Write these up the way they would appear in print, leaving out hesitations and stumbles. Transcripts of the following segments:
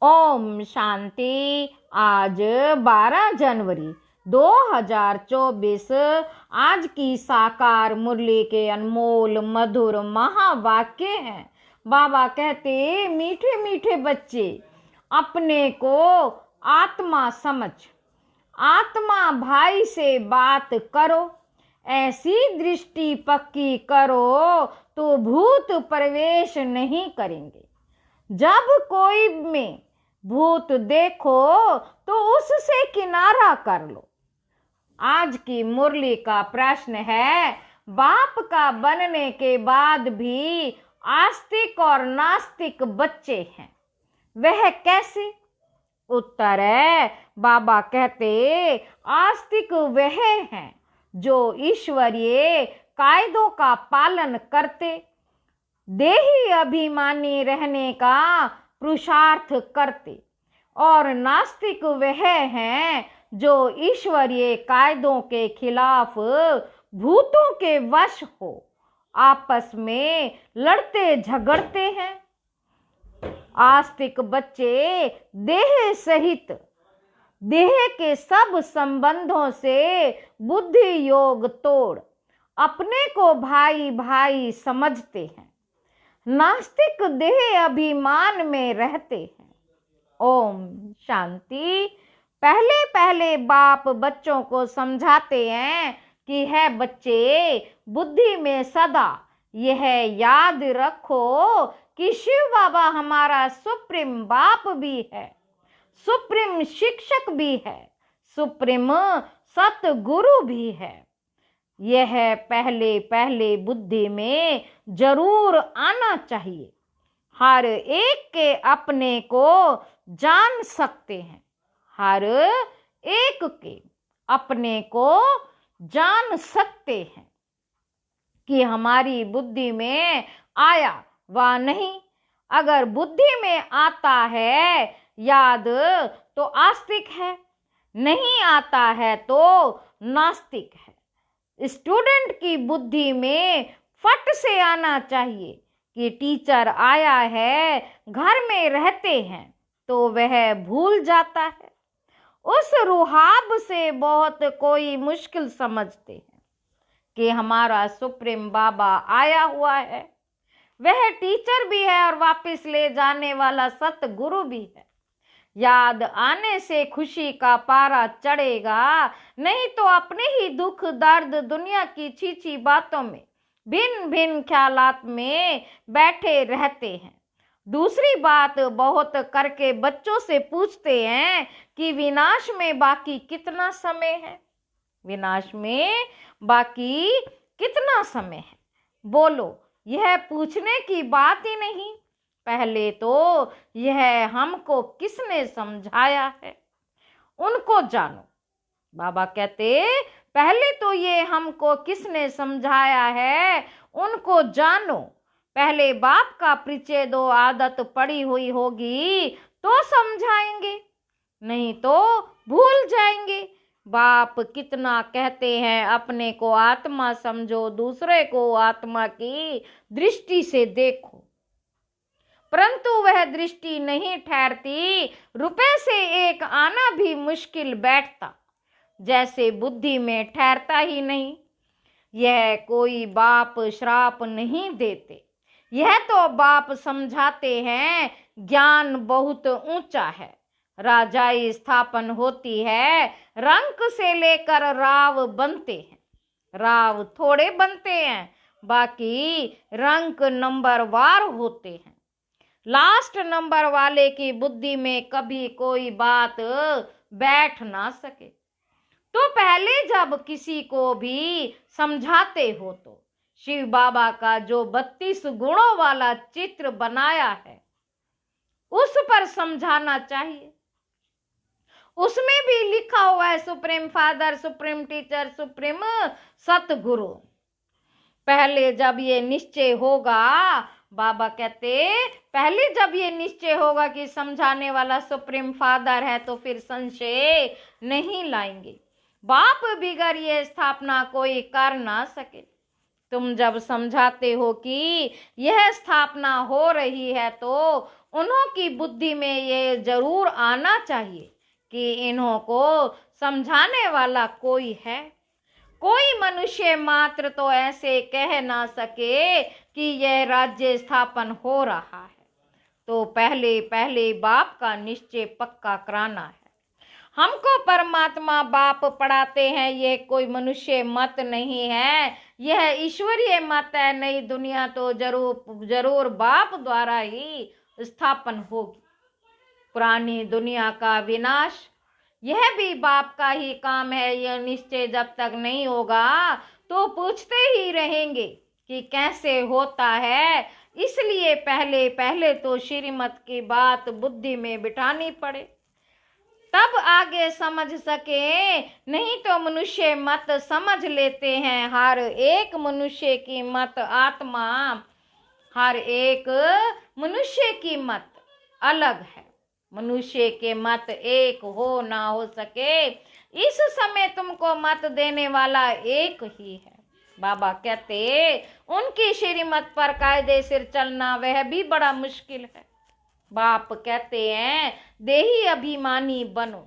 ओम शांति। आज 12 जनवरी 2024 आज की साकार मुरली के अनमोल मधुर महावाक्य हैं। बाबा कहते, मीठे मीठे बच्चे, अपने को आत्मा समझ, आत्मा भाई से बात करो, ऐसी दृष्टि पक्की करो तो भूत प्रवेश नहीं करेंगे। जब कोई में भूत देखो तो उससे किनारा कर लो। आज की मुरली का प्रश्न है, बाप का बनने के बाद भी आस्तिक और नास्तिक बच्चे हैं, वह कैसे? उत्तर है, बाबा कहते, आस्तिक वह हैं जो ईश्वरीय कायदों का पालन करते, देही अभिमानी रहने का पुरुषार्थ करते, और नास्तिक वह हैं जो ईश्वरीय कायदों के खिलाफ भूतों के वश हो आपस में लड़ते झगड़ते हैं। आस्तिक बच्चे देह सहित देह के सब संबंधों से बुद्धि योग तोड़ अपने को भाई भाई समझते हैं। नास्तिक देह अभिमान में रहते हैं। ओम शांति। पहले पहले बाप बच्चों को समझाते हैं कि है बच्चे, बुद्धि में सदा यह याद रखो कि शिव बाबा हमारा सुप्रीम बाप भी है, सुप्रीम शिक्षक भी है, सुप्रीम सतगुरु भी है। यह पहले पहले बुद्धि में जरूर आना चाहिए। हर एक के अपने को जान सकते हैं, हर एक के अपने को जान सकते हैं कि हमारी बुद्धि में आया व नहीं। अगर बुद्धि में आता है याद तो आस्तिक है, नहीं आता है तो नास्तिक है। स्टूडेंट की बुद्धि में फट से आना चाहिए कि टीचर आया है, घर में रहते हैं, तो वह भूल जाता है। उस रुहाब से बहुत कोई मुश्किल समझते हैं कि हमारा सुप्रीम बाबा आया हुआ है, वह टीचर भी है और वापस ले जाने वाला सतगुरु भी है। याद आने से खुशी का पारा चढ़ेगा, नहीं तो अपने ही दुख दर्द दुनिया की छीछी बातों में भिन्न भिन्न ख्यालात में बैठे रहते हैं। दूसरी बात, बहुत करके बच्चों से पूछते हैं कि विनाश में बाकी कितना समय है, विनाश में बाकी कितना समय है। बोलो, यह पूछने की बात ही नहीं। पहले तो यह हमको किसने समझाया है, उनको जानो। बाबा कहते, पहले तो ये हमको किसने समझाया है, उनको जानो। पहले बाप का परिचय दो, आदत पड़ी हुई होगी तो समझाएंगे, नहीं तो भूल जाएंगे। बाप कितना कहते हैं, अपने को आत्मा समझो, दूसरे को आत्मा की दृष्टि से देखो, परंतु वह दृष्टि नहीं ठहरती। रुपए से एक आना भी मुश्किल बैठता, जैसे बुद्धि में ठहरता ही नहीं। यह कोई बाप श्राप नहीं देते, यह तो बाप समझाते हैं ज्ञान बहुत ऊंचा है। राजाई स्थापन होती है, रंक से लेकर राव बनते हैं। राव थोड़े बनते हैं, बाकी रंक नंबर वार होते हैं। लास्ट नंबर वाले की बुद्धि में कभी कोई बात बैठ ना सके। तो पहले जब किसी को भी समझाते हो तो शिव बाबा का जो 32 गुणों वाला चित्र बनाया है उस पर समझाना चाहिए। उसमें भी लिखा हुआ है supreme father, supreme teacher, supreme सतगुरु। पहले जब ये निश्चय होगा, बाबा कहते, पहले जब ये निश्चय होगा कि समझाने वाला सुप्रीम फादर है तो फिर संशय नहीं लाएंगे। बाप बिगर ये स्थापना कोई कर ना सके। तुम जब समझाते हो कि यह स्थापना हो रही है तो उन्हों की बुद्धि में ये जरूर आना चाहिए कि इन्हों को समझाने वाला कोई है। कोई मनुष्य मात्र तो ऐसे कह ना सके कि यह राज्य स्थापन हो रहा है, तो पहले पहले बाप का निश्चय पक्का कराना है। हमको परमात्मा बाप पढ़ाते हैं, यह कोई मनुष्य मत नहीं है, यह ईश्वरीय मत है। नई दुनिया तो जरूर बाप द्वारा ही स्थापन होगी। पुरानी दुनिया का विनाश यह भी बाप का ही काम है। यह निश्चय जब तक नहीं होगा तो पूछते ही रहेंगे कि कैसे होता है। इसलिए पहले पहले तो श्रीमत की बात बुद्धि में बिठानी पड़े, तब आगे समझ सके। नहीं तो मनुष्य मत समझ लेते हैं। हर एक मनुष्य की मत आत्मा, हर एक मनुष्य की मत अलग है। मनुष्य के मत एक हो ना हो सके, इस समय तुमको मत देने वाला एक ही है। बाबा कहते उनकी श्रीमत पर कायदे से चलना वह भी बड़ा मुश्किल है। बाप कहते हैं देही अभिमानी बनो।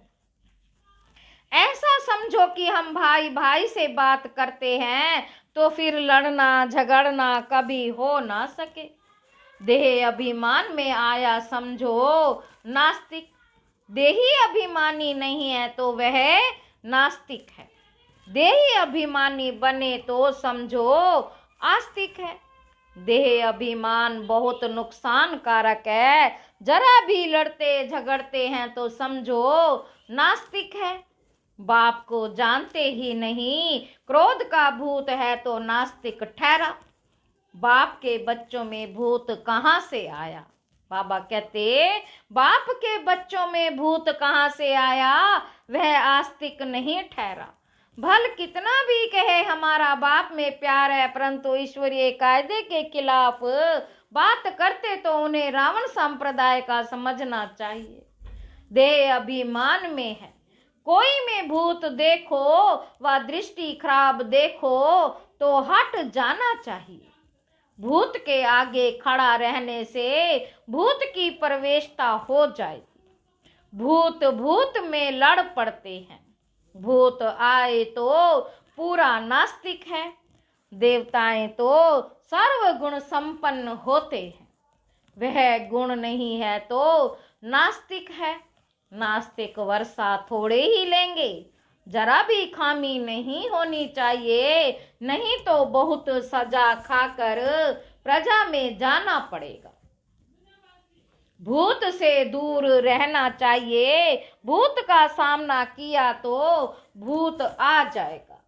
ऐसा समझो कि हम भाई भाई से बात करते हैं तो फिर लड़ना झगड़ना कभी हो ना सके। देह अभिमान में आया समझो नास्तिक। देही अभिमानी नहीं है तो वह नास्तिक है। देही अभिमानी बने तो समझो आस्तिक है। देह अभिमान बहुत नुकसान कारक है। जरा भी लड़ते झगड़ते हैं तो समझो नास्तिक है। बाप को जानते ही नहीं, क्रोध का भूत है तो नास्तिक ठहरा। बाप के बच्चों में भूत कहाँ से आया? बाबा कहते बाप के बच्चों में भूत कहाँ से आया? वह आस्तिक नहीं ठहरा। भल कितना भी कहे हमारा बाप में प्यार है, परंतु ईश्वरीय कायदे के खिलाफ बात करते तो उन्हें रावण संप्रदाय का समझना चाहिए। देह अभिमान में है। कोई में भूत देखो व दृष्टि खराब देखो तो हट जाना चाहिए। भूत के आगे खड़ा रहने से भूत की प्रवेशता हो जाएगी। भूत भूत में लड़ पड़ते हैं। भूत आए तो पूरा नास्तिक है। देवताएं तो सर्व गुण संपन्न होते हैं। वह गुण नहीं है तो नास्तिक है। नास्तिक वर्षा थोड़े ही लेंगे। जरा भी खामी नहीं होनी चाहिए, नहीं तो बहुत सजा खाकर प्रजा में जाना पड़ेगा। भूत से दूर रहना चाहिए। भूत का सामना किया तो भूत आ जाएगा।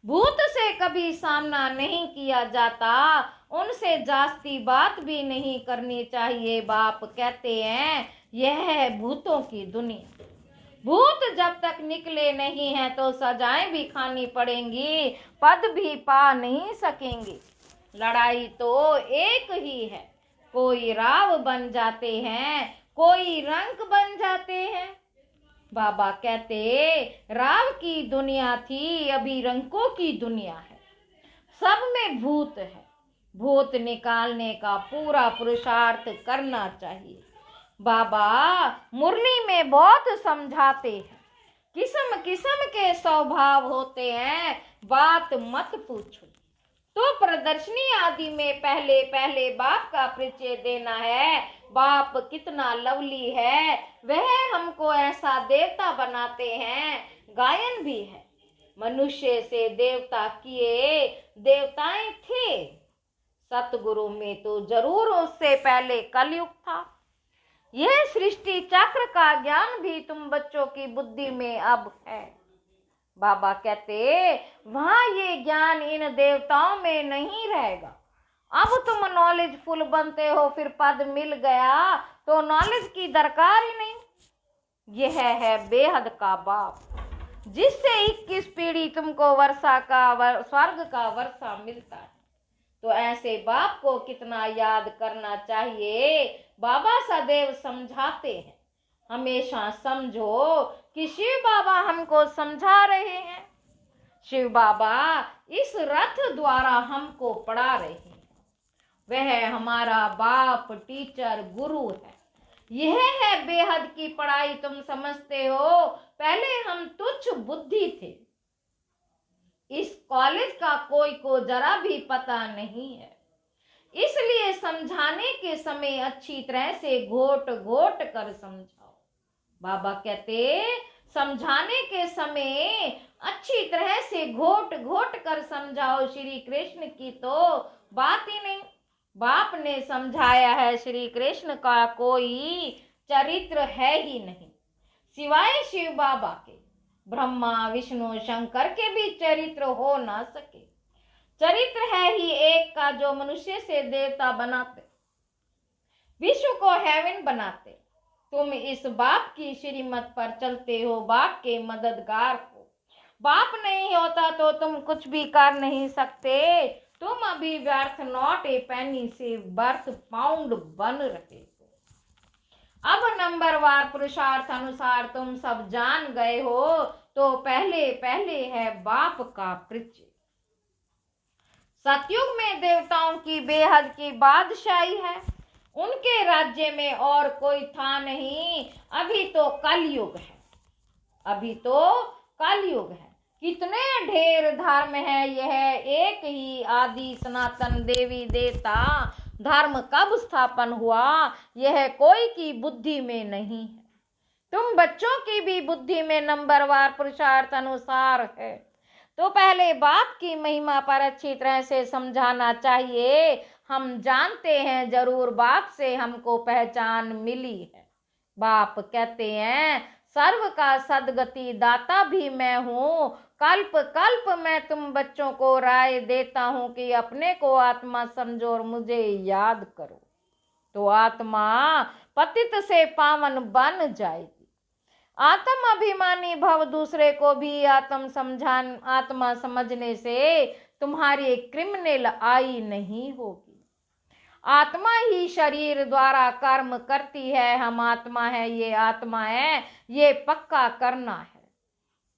भूत से कभी सामना नहीं किया जाता, उनसे जास्ती बात भी नहीं करनी चाहिए। बाप कहते हैं यह है भूतों की दुनिया। भूत जब तक निकले नहीं हैं तो सजाएं भी खानी पड़ेंगी, पद भी पा नहीं सकेंगे। लड़ाई तो एक ही है। कोई राव बन जाते हैं, कोई रंक बन जाते हैं। बाबा कहते राव की दुनिया थी, अभी रंकों की दुनिया है। सब में भूत है। भूत निकालने का पूरा पुरुषार्थ करना चाहिए। बाबा मुरली में बहुत समझाते हैं। किस्म किस्म के स्वभाव होते हैं, बात मत पूछो। तो प्रदर्शनी आदि में पहले पहले बाप का परिचय देना है। बाप कितना लवली है, वह हमको ऐसा देवता बनाते हैं। गायन भी है, मनुष्य से देवता किए देवताएं थे। सतगुरु में तो जरूर उससे पहले कलयुग था। यह सृष्टि चक्र का ज्ञान भी तुम बच्चों की बुद्धि में अब है। बाबा कहते वहां ये ज्ञान इन देवताओं में नहीं रहेगा। अब तुम नॉलेजफुल बनते हो, फिर पद मिल गया तो नॉलेज की दरकार ही नहीं। यह है बेहद का बाप, जिससे 21 पीढ़ी तुमको वर्षा का स्वर्ग का वर्षा मिलता है। तो ऐसे बाप को कितना याद करना चाहिए। बाबा सदैव समझाते हैं, हमेशा समझो कि शिव बाबा हमको समझा रहे हैं। शिव बाबा इस रथ द्वारा हमको पढ़ा रहे हैं। वह हमारा बाप, टीचर, गुरु है। यह है बेहद की पढ़ाई, तुम समझते हो। पहले हम तुच्छ बुद्धि थे, इस कॉलेज का कोई को जरा भी पता नहीं है, इसलिए समझाने के समय अच्छी तरह से घोट घोट कर समझाओ। बाबा कहते समझाने के समय अच्छी तरह से घोट घोट कर समझाओ। श्री कृष्ण की तो बात ही नहीं। बाप ने समझाया है, श्री कृष्ण का कोई चरित्र है ही नहीं सिवाय शिव बाबा के। ब्रह्मा, विष्णु, शंकर के भी चरित्र हो ना सके। चरित्र है ही एक का, जो मनुष्य से देवता बनाते, विश्व को हेवन बनाते। तुम इस बाप की श्रीमत पर चलते हो, बाप के मददगार हो। बाप नहीं होता तो तुम कुछ भी कर नहीं सकते। तुम अभी व्यर्थ नॉट ए पेनी से बर्थ पाउंड बन रहे हो। अब नंबरवार पुरुषार्थ अनुसार तुम सब जान गए हो, तो पहले पहले है बाप का परिचय। सतयुग में देवताओं की बेहद की बादशाही है, उनके राज्य में और कोई था नहीं। अभी तो कलयुग है, अभी तो कलयुग है। कितने ढेर धर्म है, यह एक ही आदि सनातन देवी देवता धर्म कब स्थापन हुआ, यह कोई की बुद्धि में नहीं है। तुम बच्चों की भी बुद्धि में नंबरवार पुरुषार्थ अनुसार है, तो पहले बाप की महिमा पर अच्छी तरह से समझाना चाहिए। हम जानते हैं जरूर बाप से हमको पहचान मिली है। बाप कहते हैं सर्व का सदगति दाता भी मैं हूँ। कल्प कल्प मैं तुम बच्चों को राय देता हूँ कि अपने को आत्मा समझो और मुझे याद करो, तो आत्मा पतित से पावन बन जाएगी। आत्म अभिमानी भव, दूसरे को भी आत्मा समझने से तुम्हारी क्रिमिनल आई नहीं होगी। आत्मा ही शरीर द्वारा कर्म करती है। हम आत्मा है, ये आत्मा है, ये पक्का करना है।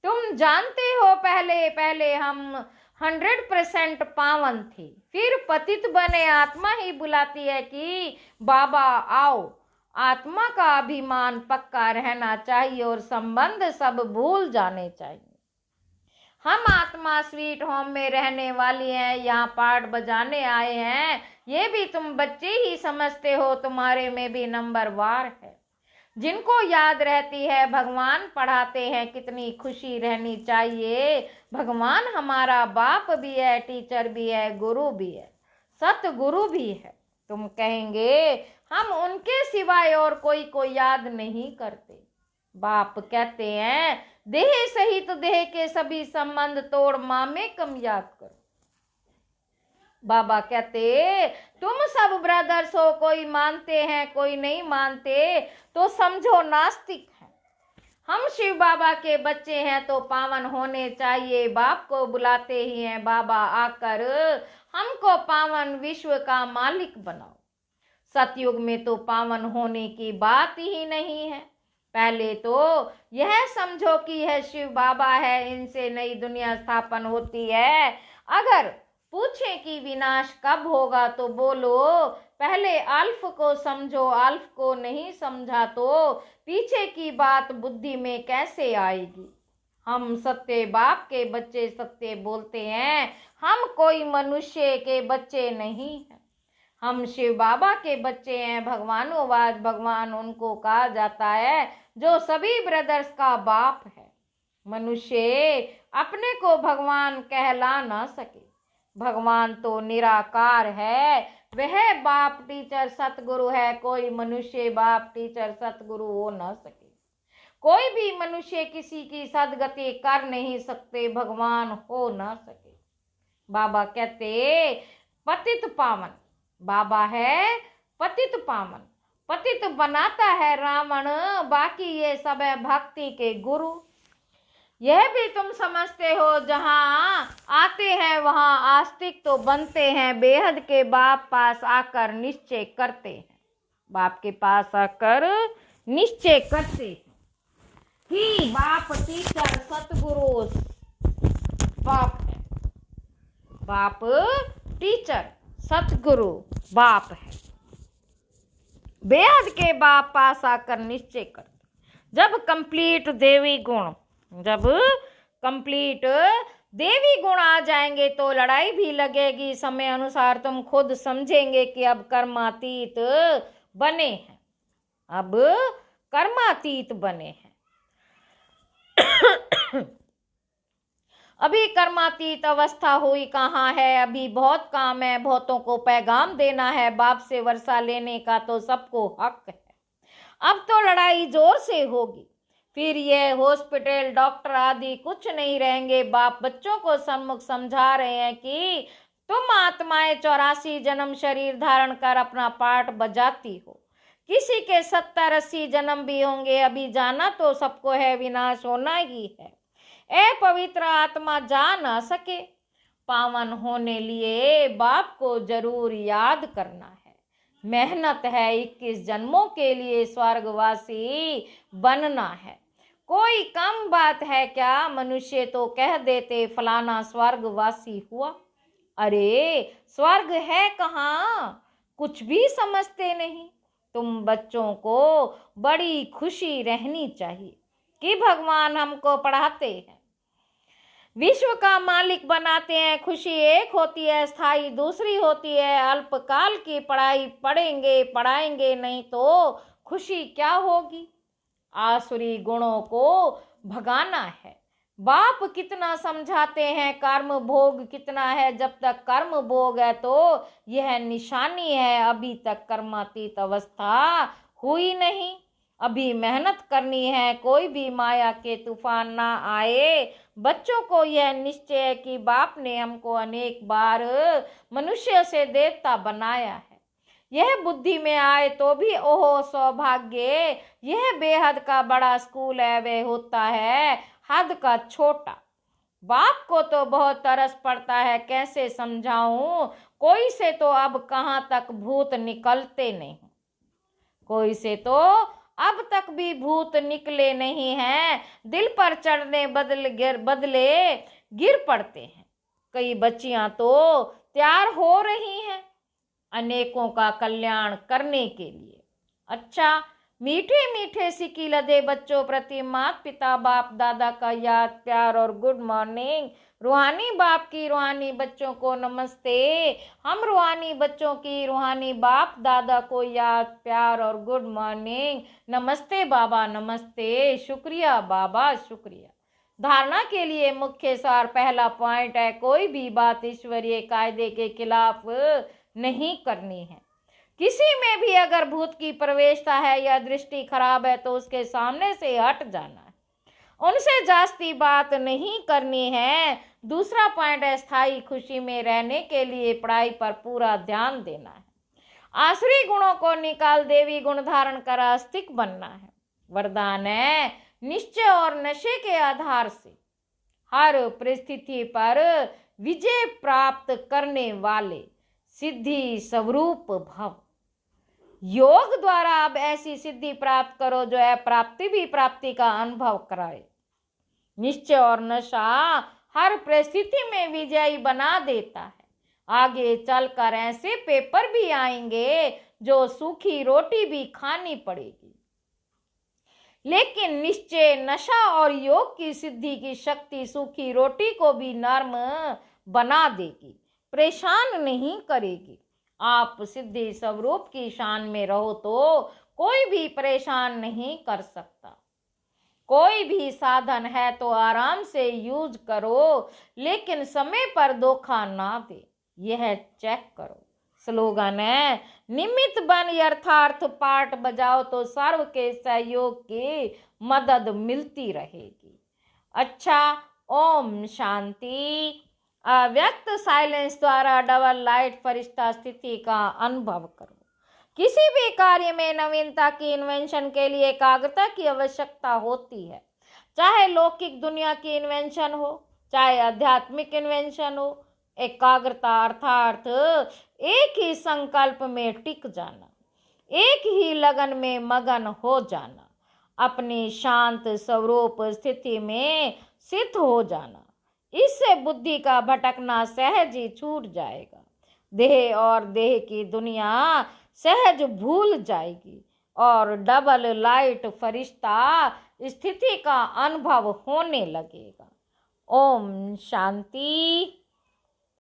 तुम जानते हो पहले पहले हम 100% पावन थे, फिर पतित बने। आत्मा ही बुलाती है कि बाबा आओ। आत्मा का अभिमान पक्का रहना चाहिए और संबंध सब भूल जाने चाहिए। हम आत्मा स्वीट होम में रहने वाली हैं, यहाँ पाठ बजाने आए हैं, ये भी तुम बच्चे ही समझते हो। तुम्हारे में भी नंबरवार है, जिनको याद रहती है भगवान पढ़ाते हैं, कितनी खुशी रहनी चाहिए। भगवान हमारा बाप भी है, टीचर भी है, गुरु भी है, सतगुरु भी है। तुम कहेंगे हम उनके सिवाय और कोई को याद नहीं करते। बाप कहते हैं देह सहित देह के सभी संबंध तोड़ मामे कम याद करो। बाबा कहते तुम सब ब्रदर्स हो, कोई मानते हैं कोई नहीं मानते, तो समझो नास्तिक है। हम शिव बाबा के बच्चे हैं तो पावन होने चाहिए। बाप को बुलाते ही हैं, बाबा आकर हमको पावन विश्व का मालिक बनाओ। सतयुग में तो पावन होने की बात ही नहीं है। पहले तो यह समझो कि यह शिव बाबा है, इनसे नई दुनिया स्थापन होती है। अगर पूछे कि विनाश कब होगा तो बोलो पहले अल्फ को समझो। अल्फ को नहीं समझा तो पीछे की बात बुद्धि में कैसे आएगी। हम सत्य बाप के बच्चे सत्य बोलते हैं, हम कोई मनुष्य के बच्चे नहीं हैं। हम शिव बाबा के बच्चे हैं। भगवानोवाज भगवान उनको कहा जाता है जो सभी ब्रदर्स का बाप है। मनुष्य अपने को भगवान कहला ना सके, भगवान तो निराकार है, वह बाप टीचर सतगुरु है। कोई मनुष्य बाप टीचर सतगुरु हो ना सके। कोई भी मनुष्य किसी की सदगति कर नहीं सकते, भगवान हो ना सके। बाबा कहते पतित पावन, बाबा है पतित पावन। पतित बनाता है रावण, बाकी ये सब है भक्ति के गुरु। यह भी तुम समझते हो, जहाँ आते हैं वहाँ आस्तिक तो बनते हैं। बेहद के बाप पास आकर निश्चय करते हैं, बाप के पास आकर निश्चय करते हैं कि बाप टीचर सतगुरु बाप है। बाप टीचर सतगुरु बाप है। बेहद के बाप पास आकर निश्चय कर, जब कंप्लीट देवी गुण आ जाएंगे तो लड़ाई भी लगेगी। समय अनुसार तुम खुद समझेंगे कि अब कर्मातीत बने हैं। अभी कर्मातीत अवस्था हुई कहाँ है, अभी बहुत काम है, बहुतों को पैगाम देना है, बाप से वर्षा लेने का तो सबको हक है। अब तो लड़ाई जोर से होगी, फिर ये हॉस्पिटल डॉक्टर आदि कुछ नहीं रहेंगे। बाप बच्चों को सम्मुख समझा रहे हैं कि तुम आत्माएं 84 जन्म शरीर धारण कर अपना पार्ट बजाती हो। किसी के 70-80 जन्म भी होंगे, अभी जाना तो सबको है, विनाश होना ही है। ए पवित्र आत्मा जा ना सके, पावन होने लिए बाप को जरूर याद करना है। मेहनत है 21 जन्मों के लिए स्वर्गवासी बनना है। कोई कम बात है क्या, मनुष्य तो कह देते फलाना स्वर्गवासी हुआ। अरे स्वर्ग है कहाँ, कुछ भी समझते नहीं। तुम बच्चों को बड़ी खुशी रहनी चाहिए कि भगवान हमको पढ़ाते हैं, विश्व का मालिक बनाते हैं। खुशी एक होती है, स्थायी दूसरी होती है। अल्पकाल की पढ़ाई पढ़ाएंगे नहीं तो खुशी क्या होगी। आसुरी गुणों को भगाना है। बाप कितना समझाते हैं, कर्म भोग कितना है। जब तक कर्म भोग है तो यह निशानी है, अभी तक कर्मातीत अवस्था हुई नहीं। अभी मेहनत करनी है, कोई भी माया के तूफान ना आए। बच्चों को यह निश्चय है कि बाप ने हमको अनेक बार मनुष्य से देवता बनाया है। यह बुद्धि में आए तो भी ओहो सौभाग्य, यह बेहद का बड़ा स्कूल है, वह होता है हद का छोटा। बाप को तो बहुत तरस पड़ता है, कैसे समझाऊं। कोई से तो अब कहाँ तक भूत निकलते नहीं, कोई से तो अब तक भी भूत निकले नहीं हैं। दिल पर चढ़ने बदले गिर पड़ते हैं। कई बच्चियां तो तैयार हो रही हैं अनेकों का कल्याण करने के लिए। अच्छा, मीठे मीठे सिक्की लदे बच्चों प्रति माता पिता बाप दादा का याद प्यार और गुड मॉर्निंग। रूहानी बाप की रूहानी बच्चों को नमस्ते। हम रूहानी बच्चों की रूहानी बाप दादा को याद प्यार और गुड मॉर्निंग। नमस्ते बाबा, नमस्ते, शुक्रिया बाबा, शुक्रिया। धारणा के लिए मुख्य सार पहला पॉइंट है, कोई भी बात ईश्वरीय कायदे के खिलाफ नहीं करनी है। किसी में भी अगर भूत की प्रवेशता है या दृष्टि खराब है तो उसके सामने से हट जाना है, उनसे जास्ती बात नहीं करनी है। दूसरा पॉइंट है, स्थायी खुशी में रहने के लिए पढ़ाई पर पूरा ध्यान देना है। आसुरी गुणों को निकाल देवी गुण धारण कर आस्तिक बनना है। वरदान है, निश्चय और नशे के आधार से हर परिस्थिति पर विजय प्राप्त करने वाले सिद्धि स्वरूप भव। योग द्वारा अब ऐसी सिद्धि प्राप्त करो जो है प्राप्ति भी प्राप्ति का अनुभव कराए। निश्चय और नशा हर परिस्थिति में विजयी बना देता है। आगे चलकर ऐसे पेपर भी आएंगे जो सूखी रोटी भी खानी पड़ेगी, लेकिन निश्चय नशा और योग की सिद्धि की शक्ति सूखी रोटी को भी नर्म बना देगी, परेशान नहीं करेगी। आप सिद्धि स्वरूप की शान में रहो तो कोई भी परेशान नहीं कर सकता। कोई भी साधन है तो आराम से यूज करो, लेकिन समय पर धोखा ना दे, यह चेक करो। स्लोगन है, निमित्त बन यथार्थ पाठ बजाओ तो सर्व के सहयोग की मदद मिलती रहेगी। अच्छा, ओम शांति। व्यक्त साइलेंस द्वारा डबल लाइट फरिश्ता स्थिति का अनुभव करो। किसी भी कार्य में नवीनता की इन्वेंशन के लिए एकाग्रता की आवश्यकता होती है। चाहे लौकिक दुनिया की इन्वेंशन हो, चाहे आध्यात्मिक इन्वेंशन हो। एकाग्रता अर्थात एक ही संकल्प में टिक जाना, एक ही लगन में मगन हो जाना, अपनी शांत स्वरूप स्थिति में सिद्ध हो जाना। इससे बुद्धि का भटकना सहज ही छूट जाएगा। देह और देह की दुनिया सहज भूल जाएगी और डबल लाइट फरिश्ता स्थिति का अनुभव होने लगेगा। ओम शांति।